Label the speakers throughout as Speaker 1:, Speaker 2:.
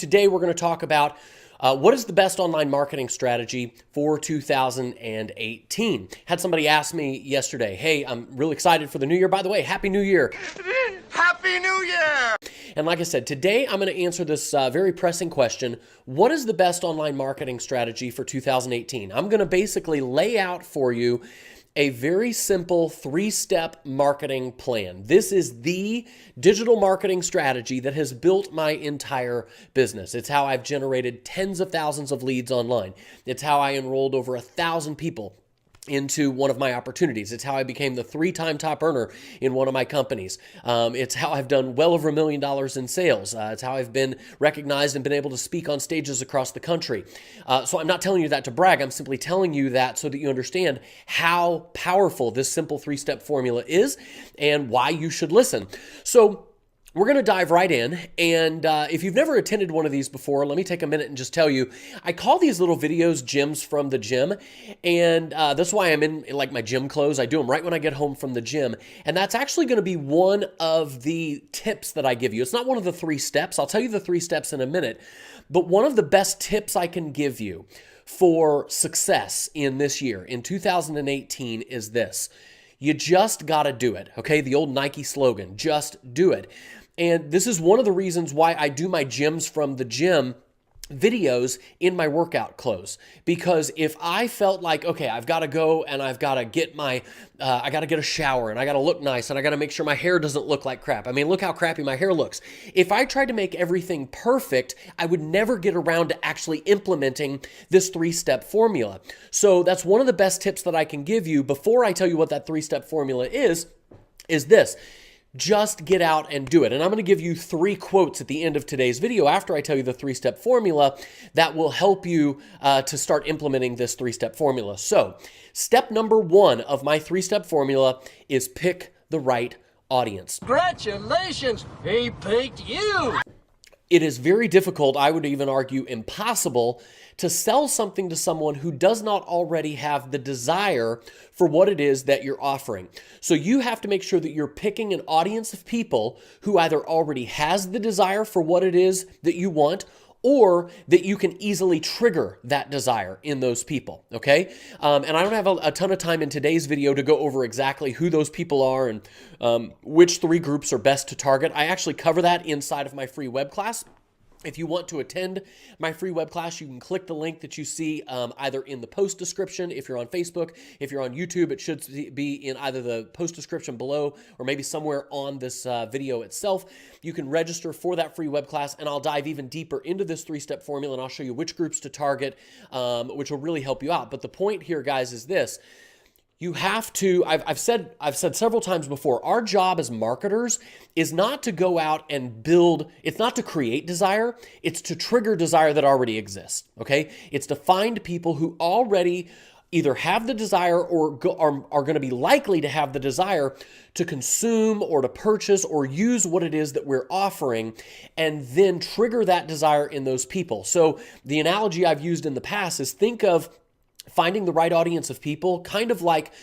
Speaker 1: Today, we're going to talk about what is the best online marketing strategy for 2018. Had somebody ask me yesterday, hey, I'm really excited for the new year. By the way, Happy New Year.
Speaker 2: Happy New Year!
Speaker 1: And like I said, today I'm going to answer this very pressing question. What is the best online marketing strategy for 2018? I'm going to basically lay out for you a very simple 3-step marketing plan. This is the digital marketing strategy that has built my entire business. It's how I've generated tens of thousands of leads online. It's how I enrolled over 1,000 people into one of my opportunities. It's how I became the 3-time top earner in one of my companies. It's how I've done well over $1 million in sales. It's how I've been recognized and been able to speak on stages across the country. So I'm not telling you that to brag. I'm simply telling you that so that you understand how powerful this simple 3-step formula is and why you should listen. So we're going to dive right in, and if you've never attended one of these before, let me take a minute and just tell you, I call these little videos gems from the gym, and that's why I'm in like my gym clothes. I do them right when I get home from the gym, and that's actually going to be one of the tips that I give you. It's not one of the 3 steps. I'll tell you the 3 steps in a minute, but one of the best tips I can give you for success in this year, in 2018, is this. You just got to do it, okay? The old Nike slogan, just do it. And this is one of the reasons why I do my gyms from the gym videos in my workout clothes, because if I felt like, okay, I've got to go and I've got to get I got to get a shower and I got to look nice and I got to make sure my hair doesn't look like crap. I mean, look how crappy my hair looks. If I tried to make everything perfect, I would never get around to actually implementing this 3-step formula. So that's one of the best tips that I can give you before I tell you what that 3-step formula is this. Just get out and do it. And I'm going to give you 3 quotes at the end of today's video after I tell you the 3-step formula that will help you to start implementing this 3-step formula. So, step number 1 of my 3-step formula is pick the right audience.
Speaker 2: Congratulations, he picked you!
Speaker 1: It is very difficult, I would even argue impossible, to sell something to someone who does not already have the desire for what it is that you're offering. So you have to make sure that you're picking an audience of people who either already has the desire for what it is that you want, or that you can easily trigger that desire in those people, okay? And I don't have a ton of time in today's video to go over exactly who those people are and which 3 groups are best to target. I actually cover that inside of my free web class. If you want to attend my free web class, you can click the link that you see either in the post description. If you're on Facebook, if you're on YouTube, it should be in either the post description below or maybe somewhere on this video itself. You can register for that free web class, and I'll dive even deeper into this 3-step formula, and I'll show you which groups to target, which will really help you out. But the point here, guys, is this. You have to, I've said several times before, our job as marketers is not to go out and build, it's not to create desire, it's to trigger desire that already exists, okay? It's to find people who already either have the desire or are going to be likely to have the desire to consume or to purchase or use what it is that we're offering, and then trigger that desire in those people. So the analogy I've used in the past is, think of finding the right audience of people, kind of like,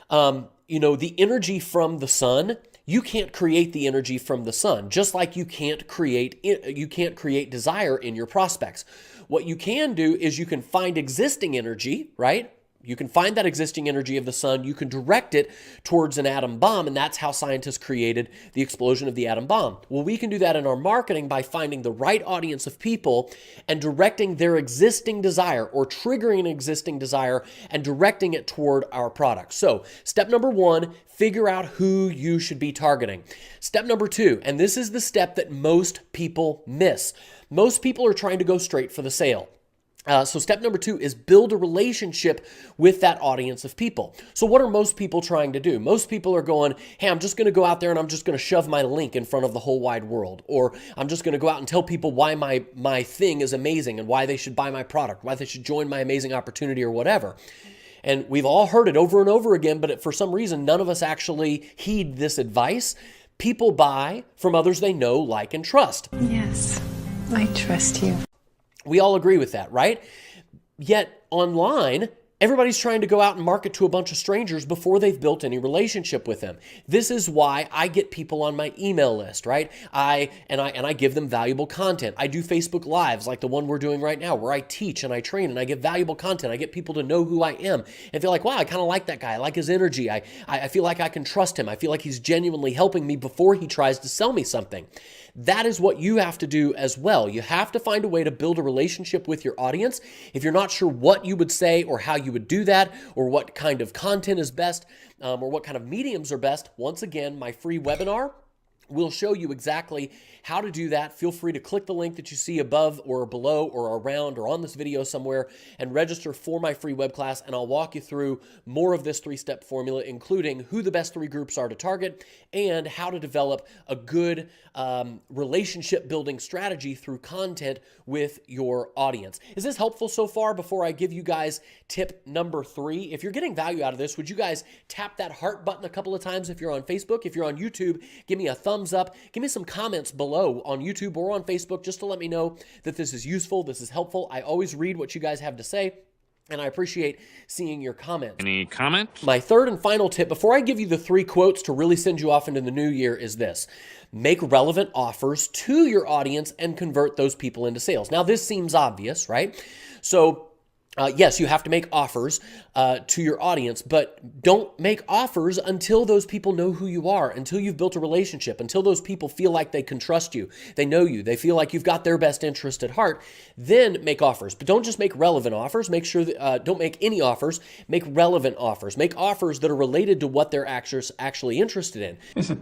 Speaker 1: the energy from the sun. You can't create the energy from the sun, just like you can't create desire in your prospects. What you can do is you can find existing energy, right? You can find that existing energy of the sun, you can direct it towards an atom bomb, and that's how scientists created the explosion of the atom bomb. Well, we can do that in our marketing by finding the right audience of people and directing their existing desire, or triggering an existing desire and directing it toward our product. So, step number 1, figure out who you should be targeting. Step number 2, and this is the step that most people miss. Most people are trying to go straight for the sale. So step number 2 is build a relationship with that audience of people. So what are most people trying to do? Most people are going, hey, I'm just going to go out there and I'm just going to shove my link in front of the whole wide world. Or I'm just going to go out and tell people why my thing is amazing and why they should buy my product, why they should join my amazing opportunity or whatever. And we've all heard it over and over again, but for some reason, none of us actually heed this advice. People buy from others they know, like, and trust.
Speaker 3: Yes, I trust you.
Speaker 1: We all agree with that, right? Yet online, Everybody's trying to go out and market to a bunch of strangers before they've built any relationship with them. This is why I get people on my email list, right? I give them valuable content. I do Facebook Lives like the one we're doing right now, where I teach and I train and I give valuable content. I get people to know who I am and feel like, wow, I kind of like that guy. I like his energy. I feel like I can trust him. I feel like he's genuinely helping me before he tries to sell me something. That is what you have to do as well. You have to find a way to build a relationship with your audience. If you're not sure what you would say or how you would do that, or what kind of content is best, or what kind of mediums are best, once again, my free webinar will show you exactly how to do that. Feel free to click the link that you see above or below or around or on this video somewhere and register for my free web class, and I'll walk you through more of this three-step formula, including who the best three groups are to target and how to develop a good relationship building strategy through content with your audience. Is this helpful so far? Before I give you guys tip number 3, if you're getting value out of this, would you guys tap that heart button a couple of times if you're on Facebook? If you're on YouTube, give me a thumbs up. Give me some comments below on YouTube or on Facebook just to let me know that this is useful, this is helpful. I always read what you guys have to say, and I appreciate seeing your comments.
Speaker 3: Any comments?
Speaker 1: My third and final tip, before I give you the 3 quotes to really send you off into the new year, is this. Make relevant offers to your audience and convert those people into sales. Now, this seems obvious, right? So, yes, you have to make offers to your audience, but don't make offers until those people know who you are, until you've built a relationship, until those people feel like they can trust you, they know you, they feel like you've got their best interest at heart. Then make offers, but don't just make relevant offers. Make sure that don't make any offers. Make relevant offers. Make offers that are related to what they're actually interested in.
Speaker 4: Is it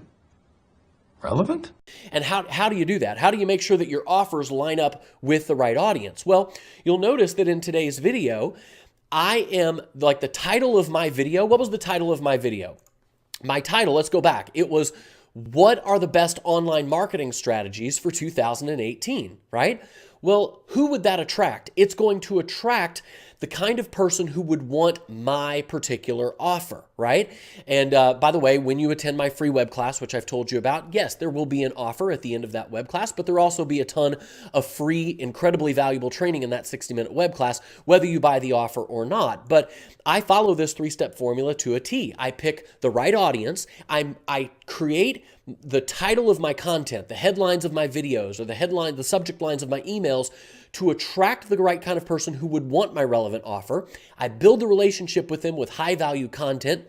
Speaker 4: relevant?
Speaker 1: And how do you do that? How do you make sure that your offers line up with the right audience? Well, you'll notice that in today's video, I am like the title of my video. What was the title of my video? My title, let's go back. It was, what are the best online marketing strategies for 2018, right? Well, who would that attract? It's going to attract the kind of person who would want my particular offer, right? And by the way, when you attend my free web class, which I've told you about, yes, there will be an offer at the end of that web class, but there will also be a ton of free, incredibly valuable training in that 60-minute web class, whether you buy the offer or not. But I follow this 3-step formula to a T. I pick the right audience. I create the title of my content, the headlines of my videos, or the subject lines of my emails to attract the right kind of person who would want my relevant offer. I build the relationship with them with high value content.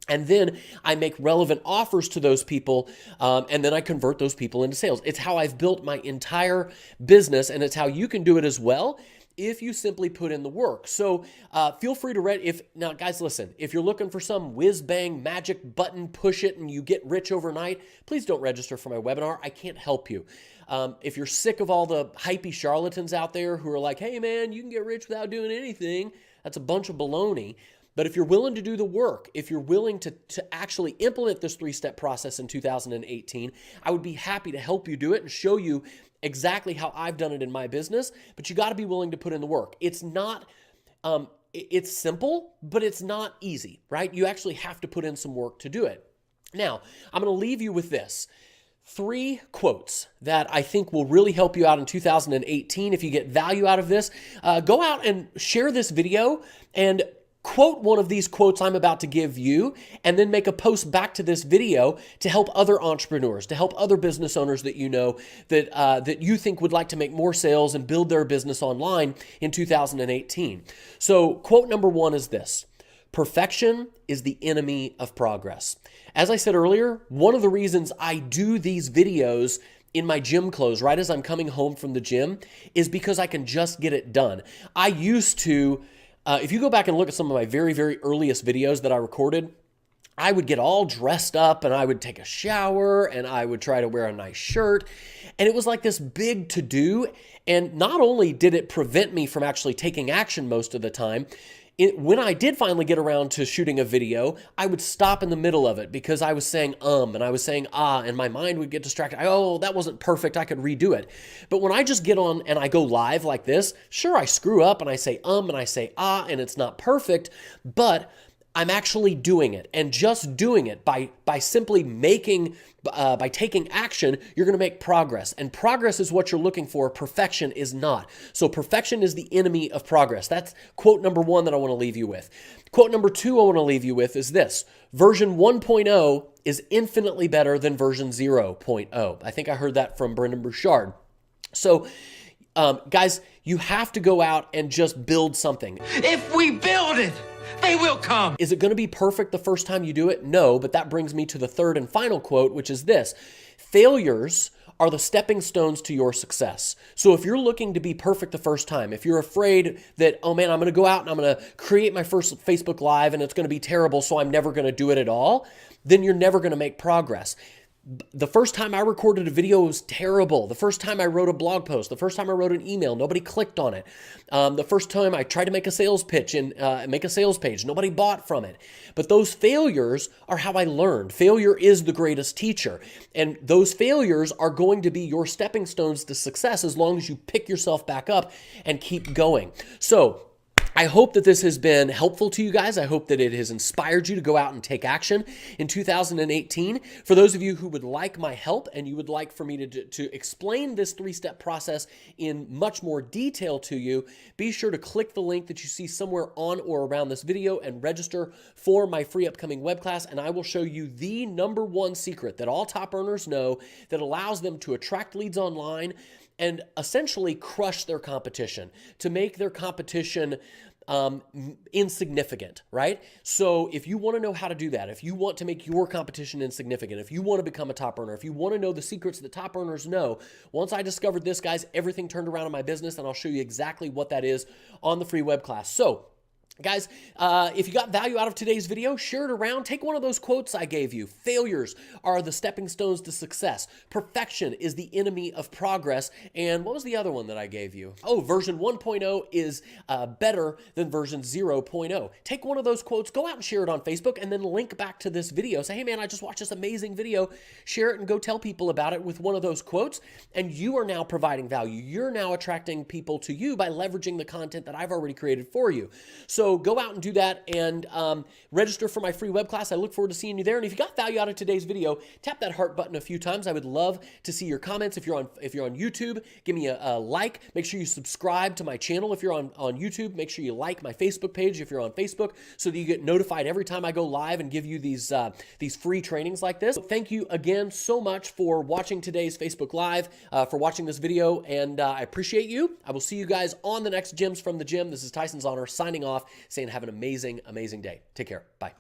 Speaker 1: And then I make relevant offers to those people, and then I convert those people into sales. It's how I've built my entire business, and it's how you can do it as well if you simply put in the work. So feel free to now guys, listen, if you're looking for some whiz-bang magic button, push it and you get rich overnight, please don't register for my webinar. I can't help you. If you're sick of all the hypey charlatans out there who are like, hey man, you can get rich without doing anything, that's a bunch of baloney. But if you're willing to do the work, if you're willing to actually implement this 3-step process in 2018, I would be happy to help you do it and show you exactly how I've done it in my business. But you got to be willing to put in the work. It's not, it's simple, but it's not easy, right? You actually have to put in some work to do it. Now, I'm going to leave you with this. 3 quotes that I think will really help you out in 2018. If you get value out of this, go out and share this video and quote one of these quotes I'm about to give you, and then make a post back to this video to help other entrepreneurs, to help other business owners that you know that you think would like to make more sales and build their business online in 2018. So quote number 1 is this: perfection is the enemy of progress. As I said earlier, one of the reasons I do these videos in my gym clothes right as I'm coming home from the gym is because I can just get it done. I used to, if you go back and look at some of my very, very earliest videos that I recorded, I would get all dressed up and I would take a shower and I would try to wear a nice shirt. And it was like this big to-do. And not only did it prevent me from actually taking action most of the time, when I did finally get around to shooting a video, I would stop in the middle of it because I was saying and I was saying and my mind would get distracted. Oh, that wasn't perfect. I could redo it. But when I just get on and I go live like this, sure, I screw up and I say and I say and it's not perfect, but I'm actually doing it. And just doing it by simply by taking action, you're going to make progress. And progress is what you're looking for. Perfection is not. So perfection is the enemy of progress. That's quote number 1 that I want to leave you with. Quote number 2 I want to leave you with is this: version 1.0 is infinitely better than version 0.0. I think I heard that from Brendan Burchard. So guys, you have to go out and just build something.
Speaker 2: If we build it, they will come.
Speaker 1: Is it going to be perfect the first time you do it? No, but that brings me to the third and final quote, which is this: failures are the stepping stones to your success. So if you're looking to be perfect the first time, if you're afraid that, oh man, I'm going to go out and I'm going to create my first Facebook Live and it's going to be terrible, so I'm never going to do it at all, then you're never going to make progress. The first time I recorded a video was terrible. The first time I wrote a blog post, the first time I wrote an email, nobody clicked on it. The first time I tried to make a sales pitch and make a sales page, nobody bought from it. But those failures are how I learned. Failure is the greatest teacher. And those failures are going to be your stepping stones to success as long as you pick yourself back up and keep going. So I hope that this has been helpful to you guys. I hope that it has inspired you to go out and take action in 2018. For those of you who would like my help and you would like for me to explain this 3-step process in much more detail to you, be sure to click the link that you see somewhere on or around this video and register for my free upcoming web class, and I will show you the number 1 secret that all top earners know that allows them to attract leads online and essentially crush their competition, to make their competition insignificant, right? So if you want to know how to do that, if you want to make your competition insignificant, if you want to become a top earner, if you want to know the secrets that top earners know, once I discovered this, guys, everything turned around in my business, and I'll show you exactly what that is on the free web class. So guys, if you got value out of today's video, share it around. Take one of those quotes I gave you. Failures are the stepping stones to success. Perfection is the enemy of progress. And what was the other one that I gave you? Oh, version 1.0 is better than version 0.0. Take one of those quotes, go out and share it on Facebook, and then link back to this video. Say, hey man, I just watched this amazing video. Share it and go tell people about it with one of those quotes. And you are now providing value. You're now attracting people to you by leveraging the content that I've already created for you. So go out and do that and register for my free web class. I look forward to seeing you there. And if you got value out of today's video, tap that heart button a few times. I would love to see your comments. If you're on YouTube, give me a like. Make sure you subscribe to my channel. If you're on YouTube, make sure you like my Facebook page if you're on Facebook, so that you get notified every time I go live and give you these free trainings like this. Thank you again so much for watching today's Facebook Live, for watching this video, and I appreciate you. I will see you guys on the next Gems from the Gym. This is Tyson Zahner signing off, saying have an amazing, amazing day. Take care. Bye.